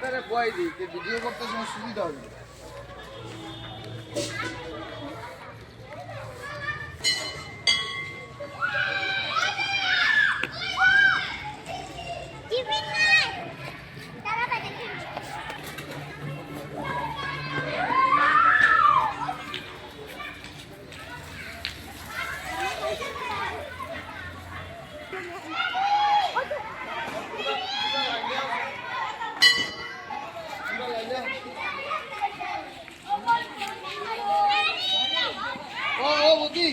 তারে কয় দিই যে ভিডিও করতে সময় সুবিধা হবে। ও বুদ্ধি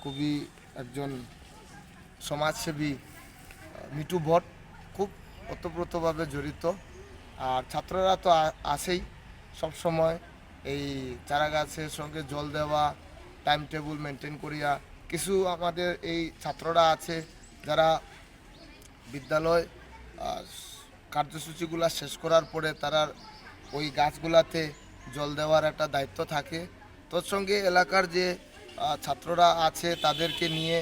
খুবই একজন সমাজসেবী মিঠু ভট্ট খুব ওতপ্রোতভাবে জড়িত। আর ছাত্ররা তো আছেই সবসময় এই চারা গাছের সঙ্গে জল দেওয়া, টাইম টেবিল মেনটেন করিয়া। কিছু আমাদের এই ছাত্ররা আছে যারা বিদ্যালয় কার্যসূচিগুলো শেষ করার পরে তারা ওই গাছগুলাতে জল দেওয়ার একটা দায়িত্ব থাকে। তোর সঙ্গে এলাকার যে ছাত্ররা আছে তাদেরকে নিয়ে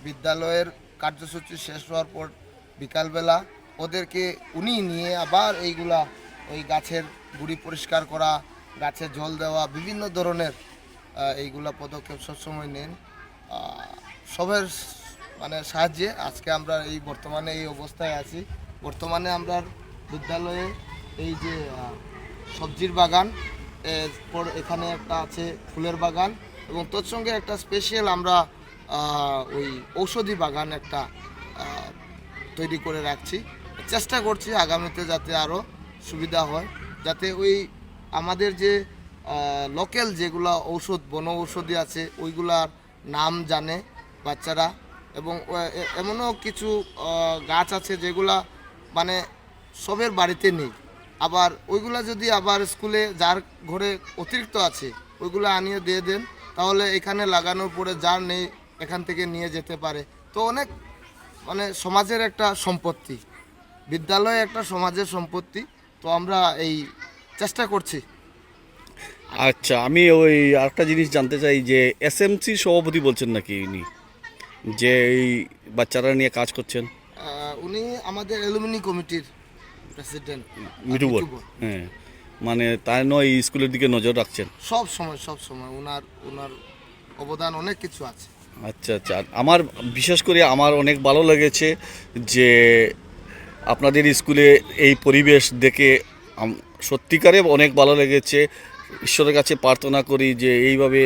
বিদ্যালয়ের কার্যসূচি শেষ হওয়ার পর বিকালবেলা ওদেরকে উনি নিয়ে আবার এইগুলা ওই গাছের গুড়ি পরিষ্কার করা, গাছে জল দেওয়া, বিভিন্ন ধরনের এইগুলা পদক্ষেপ সবসময় নেন। সবের মানে সাহায্যে আজকে আমরা এই বর্তমানে এই অবস্থায় আছি। বর্তমানে আমরা বিদ্যালয়ে এই যে সবজির বাগান, এরপর এখানে একটা আছে ফুলের বাগান এবং তোর সঙ্গে একটা স্পেশাল আমরা ওই ঔষধি বাগান একটা তৈরি করে রাখছি। চেষ্টা করছি আগামীতে যাতে আরও সুবিধা হয়, যাতে ওই আমাদের যে লোকাল যেগুলো ঔষধ বন ঔষধি আছে ওইগুলার নাম জানে বাচ্চারা। এবং এমনও কিছু গাছ আছে যেগুলা মানে সবের বাড়িতে নেই, আবার ওইগুলা যদি আবার স্কুলে যার ঘরে অতিরিক্ত আছে ওইগুলো আনিয়ে দিয়ে দেন, তাহলে এখানে লাগানোর পরে যার নেই এখান থেকে নিয়ে যেতে পারে। তো অনেক মানে সমাজের একটা সম্পত্তি, বিদ্যালয় একটা সমাজের সম্পত্তি। তো আমরা এই চেষ্টা করছি। আচ্ছা, আমি ওই আরেকটা জিনিস জানতে চাই যে এসএমসি সভাপতি বলছেন নাকি ইনি, যে এই বাচ্চারা নিয়ে কাজ করছেন? উনি আমাদের অ্যালুমিনি কমিটির প্রেসিডেন্ট মিঠু ভট্ট। হ্যাঁ, মানে তাই নয় স্কুলের দিকে নজর রাখছেন সব সময় ওনার অবদান অনেক কিছু আছে। আচ্ছা আচ্ছা, আমার বিশেষ করে আমার অনেক ভালো লেগেছে যে আপনাদের স্কুলে এই পরিবেশ দেখে সত্যিকারে অনেক ভালো লেগেছে। ঈশ্বরের কাছে প্রার্থনা করি যে এইভাবে